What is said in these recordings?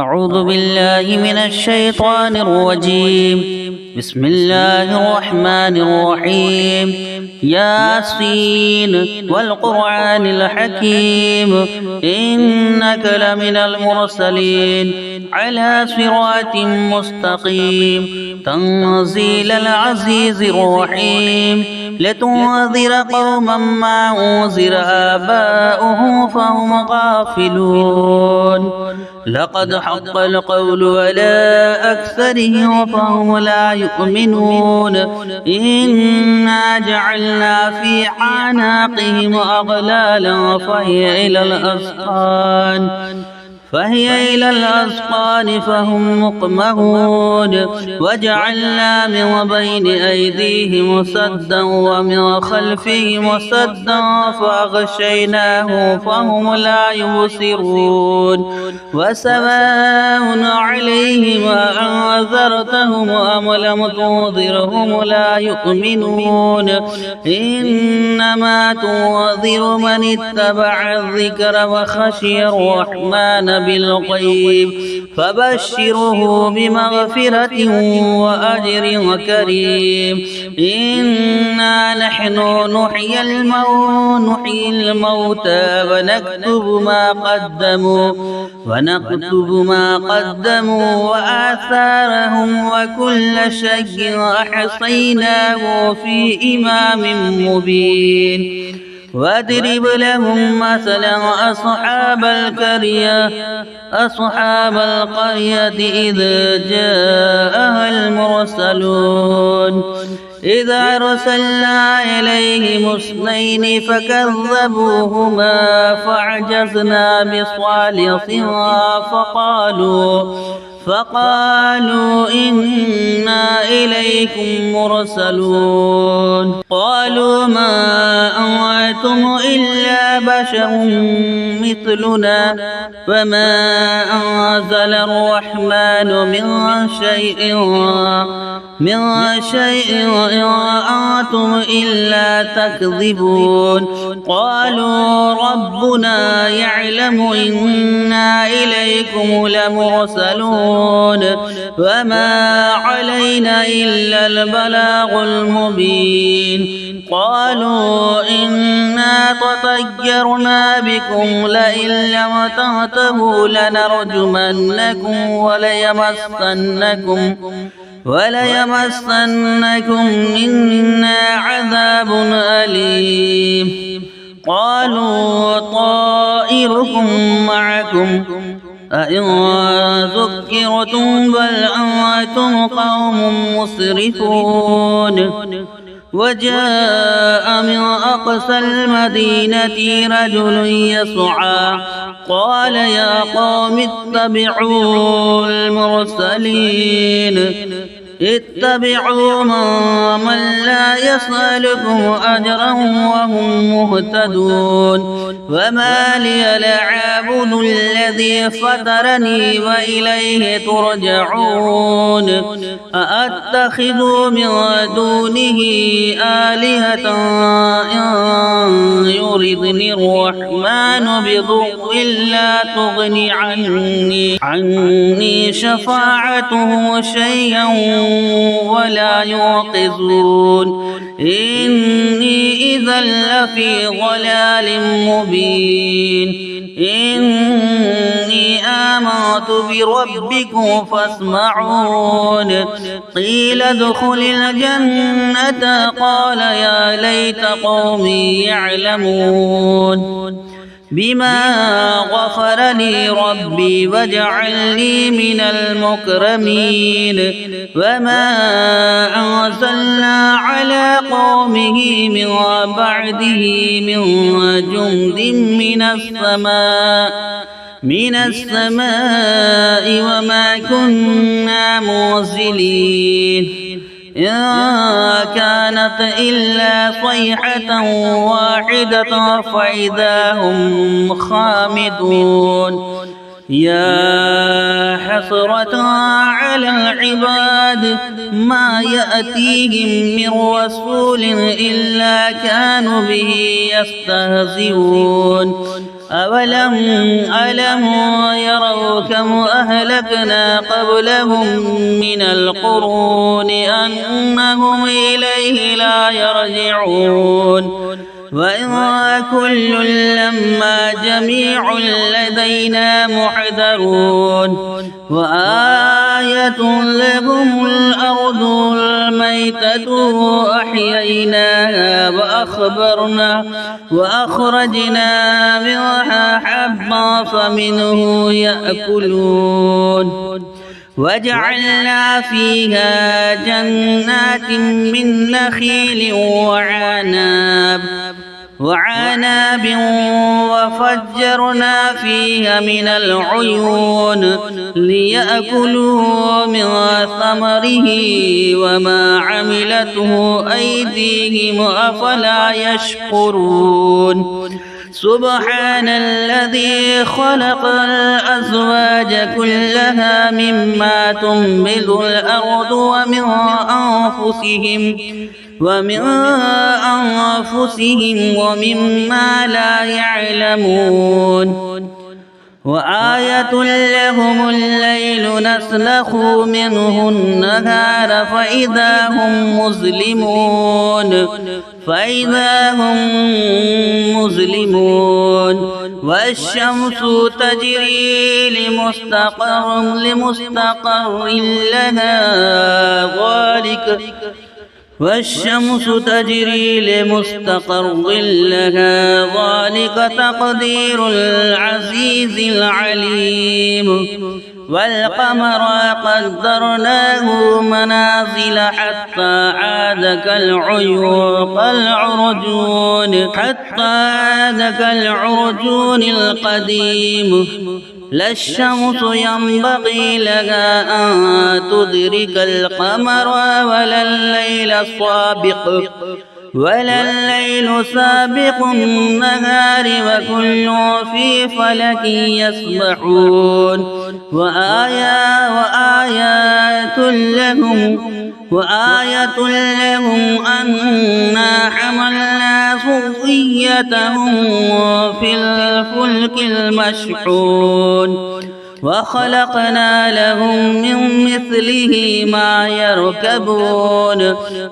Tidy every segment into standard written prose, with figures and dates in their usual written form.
أعوذ بالله من الشيطان الرجيم. بسم الله الرحمن الرحيم. ياسين والقرآن الحكيم إنك لمن المرسلين على صراط مستقيم تنزيل العزيز الرحيم. لتنذر قوما ما أنذر آباؤهم فهم غافلون. لقد حق القول على أكثرهم فهم لا يؤمنون. إنا جعلنا في أعناقهم أغلالا فهي إلى الأذقان فهم مقمحون. وجعلنا من بين أيديهم سدا ومن خلفهم سدا فأغشيناهم فهم لا يبصرون. وسواء عليهم أنذرتهم أم لم تنذرهم لا يؤمنون. إنما تنذر من اتبع الذكر وخشي الرحمن بالغيب فبشره بمغفرة وأجر كريم. إنا نحن نحيي الموتى ونكتب ما قدموا وآثارهم وكل شيء أحصيناه في إمام مبين. واضرب لهم مثلا أصحاب القرية إذ جاءها المرسلون. إذا أرسلنا إليهم اثنين فكذبوهما فعجزنا بصالحها فقالوا إنا إليكم مرسلون. قالوا ما أنتم إلا بشر مثلنا وما أنزل الرحمن من شيء إن أنتم إلا تكذبون. قالوا ربنا يعلم إنا إليكم لمرسلون وما علينا إلا البلاغ المبين. قالوا إنا تطيرنا بكم لئن لم تنتهوا لنرجمنكم وليمسنكم منا عذاب أليم. قالوا طائركم معكم أئن ذكرتم بل أنتم قوم مسرفون. وجاء من أقصى المدينة رجل يسعى قال يا قوم اتبعوا المرسلين اتبعوا من لا يسألكم أجرا وهم مهتدون. وما لي لا أعبد الذي فطرني وإليه ترجعون. أأتخذ من دونه آلهة إن يردني الرحمن بضر لا تغني عني شفاعتهم شيئا ولا يوقظون. إني إذا لفي ضلال مبين. إني آمنت بربكم فاسمعون. قيل ادخل الجنة قال يا ليت قومي يعلمون بما غفر لي ربي وجعلني من المكرمين. وما أنزلنا على قومه من بعده من جند من السماء وما كنا منزلين. إن كانت إلا صيحة واحدة فإذا هم خامدون. يا حسرة على العباد ما يأتيهم من رسول إلا كانوا به يستهزئون. ألم يروا كم أهلكنا قبلهم من القرون أنهم إليه لا يرجعون وإن كل لما جميع لدينا محضرون وآية لهم الأرض الميتة أحييناها وأخرجنا منها حبا فمنه يأكلون وجعلنا فيها جنات من نخيل وعناب وفجرنا فيها من العيون ليأكلوا من ثمره وما عملته أيديهم أفلا يشكرون سبحان الذي خلق الأزواج كلها مما تنبت الأرض ومن أنفسهم ومما لا يعلمون وآية لهم الليل نسلخ منه النهار فإذا هم مظلمون والشمس تجري لمستقر لها ذلك تقدير العزيز العليم والقمر قدرناه منازل حتى عاد كالعرجون القديم لا الشمس ينبغي لها أن تدرك القمر ولا الليل سابق النهار وكل في فلك يسبحون وآية لهم أنا حملنا ذريتهم في الفلك المشحون وخلقنا لهم من مثله ما يركبون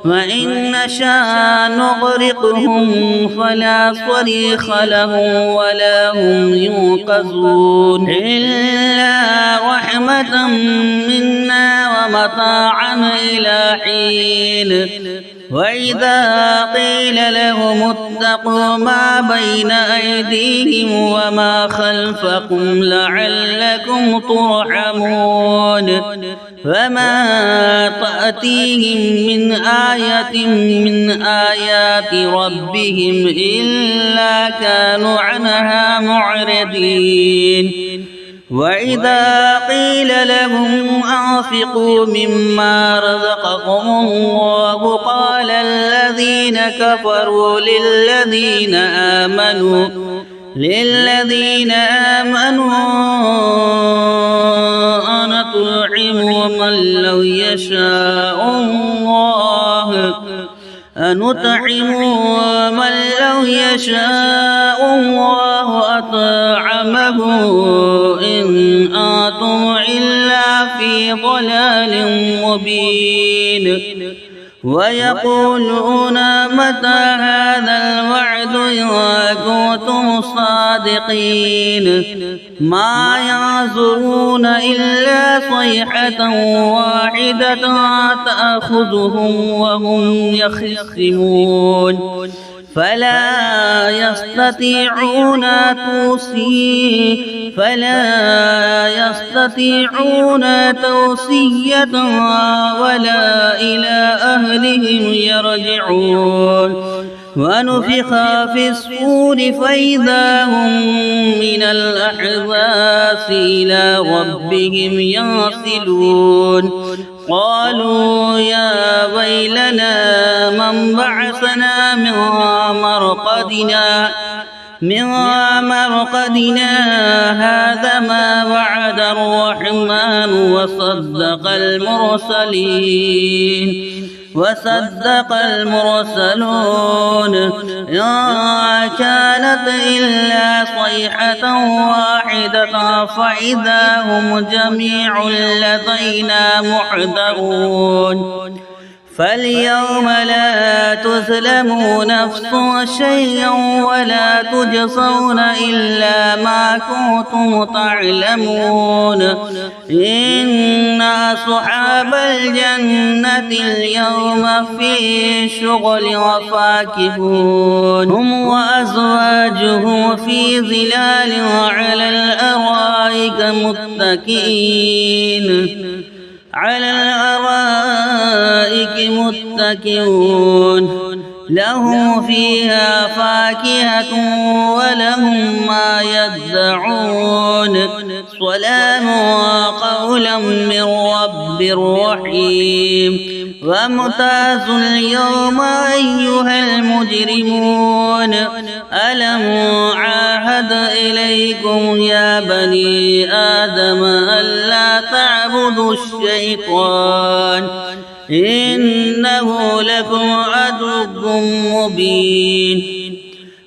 وإن نشاء نغرقهم فلا صريخ لهم ولا هم ينقذون إلا رحمة منا ومتاعا إلى حين وإذا قيل لهم اتقوا ما بين أيديهم وما خلفكم لعلكم ترحمون فما تأتيهم من آية من آيات ربهم إلا كانوا عنها معرضين وإذا قيل لهم أنفقوا مما رزقكم الله قال الذين كفروا للذين آمنوا أنطعم من لو يشاء الله أطعمه إن أنتم إلا في ضلال مبين ويقولون متى هذا الوعد إن كنتم صادقين ما ينظرون إلا صيحة واحدة تأخذهم وهم يخصمون فلا يستطيعون توصية ولا إلى أهلهم يرجعون ونفخ في الصور فإذا هم من الأحزاب إلى ربهم ينسلون قالوا يا ويلنا من بعثنا من مرقدنا من مرقدنا هذا ما وعد الرحمن وصدق المرسلون إن كانت إلا صيحة واحدة فإذا هم جميع لدينا محضرون فاليوم لا تظلمون نفس شيئا ولا تجزون إلا ما كنتم تعلمون إن أصحاب الجنة اليوم في شغل وفاكهون هم وأزواجهم في ظلال على الأرائك متكئون لهم فيها فاكهة ولهم ما يدعون سلام قولا من رب رحيم وامتازوا اليوم أيها المجرمون ألم عاهد إليكم يا بني آدم ألا تعبدوا الشيطان إنه لكم عدو مبين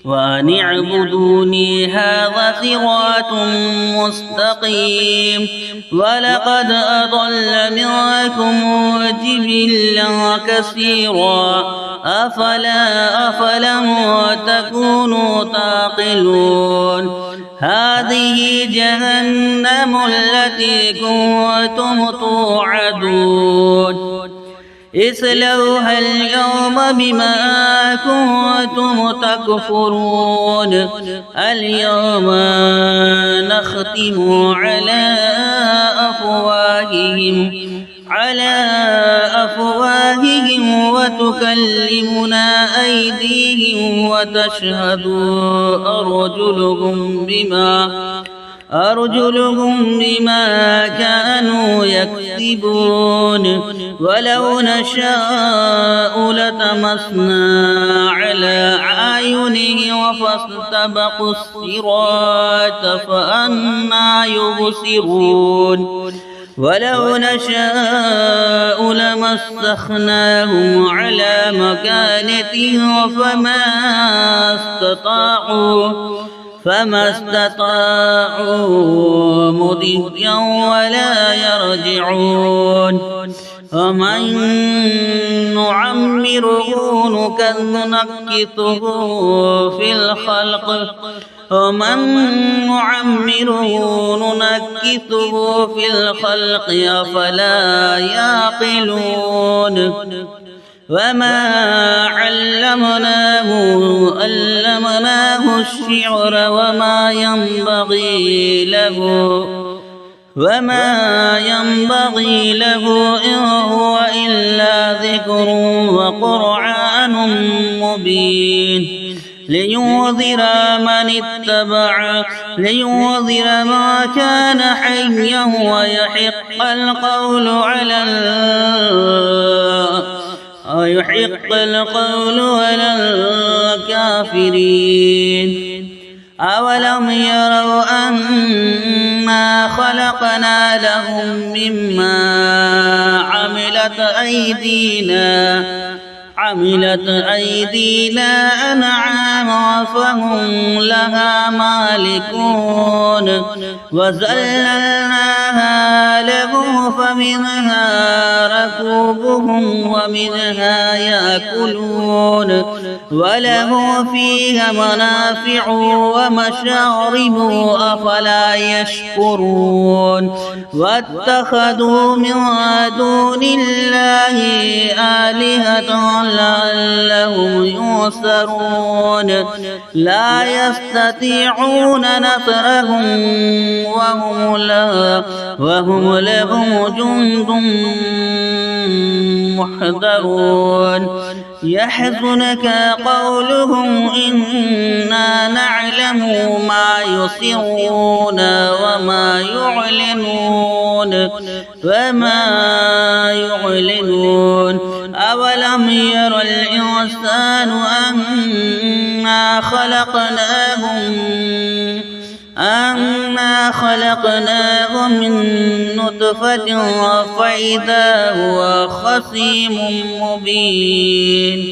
وأن اعبدوني هذا صراط مستقيم ولقد أضل منكم جبلا كثيرا أفلم تكونوا تعقلون هذه جهنم التي كنتم توعدون اصلوها اليوم بما كنتم تكفرون اليوم نختم على أفواههم وتكلمنا أيديهم وتشهد أرجلهم بما كانوا يكسبون ولو نشاء لطمسنا على أعينهم فاستبقوا الصراط فأنى يبصرون ولو نشاء لمسخناهم على مكانتهم فما استطاعوا مضيا ولا يرجعون ومن نعمره نكثه في الخلق أفلا يعقلون وما علمناه الشعر وما ينبغي له إن هو إلا ذكر وقرآن مبين لينذر ما كان حيا ويحق القول على الكافرين أولم يروا أنا خلقنا لهم مما عملت أيدينا أنعاما فهم لها مالكون وذللناها لهم فمنها ركوبهم ومنها يأكلون وله فيها منافع ومشارب أفلا يشكرون واتخذوا من دون الله آلهة لعلهم ينصرون لا يستطيعون نصرهم وهم لهم جند محضرون يحزنك قولهم إنا نعلم ما يسرون وما يعلنون أولم ير الإنسان أنا أنا خلقناه من نطفة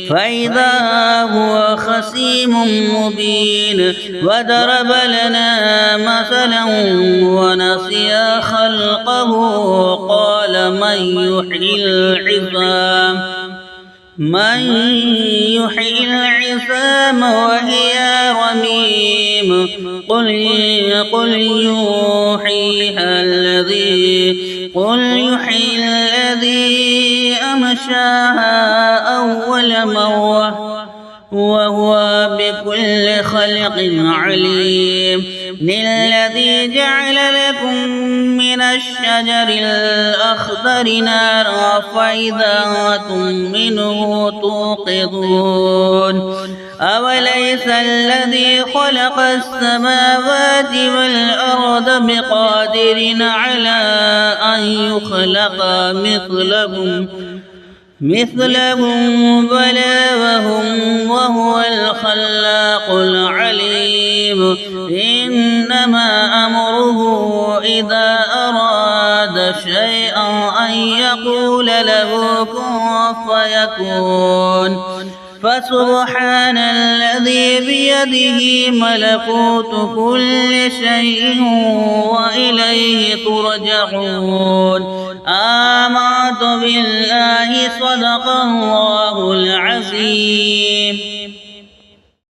فإذا هو خصيم مبين وضرب لنا مثلا ونسي خلقه قال من يحيي العظام وهي رميم قل يحييها الذي أنشاها أول مرة وهو بكل خلق عليم الذي جعل لكم من الشجر الأخضر نارا فإذا أنتم منه توقدون أوليس الذي خلق السماوات والأرض بقادر على أن يخلق مثلهم بلى وهو الخلاق العليم إنما أمره إذا أراد شيئا أن يقول له كن فيكون فسبحان الذي بيده ملكوت كل شيء وإليه ترجعون آمنت بالله صدق الله العظيم.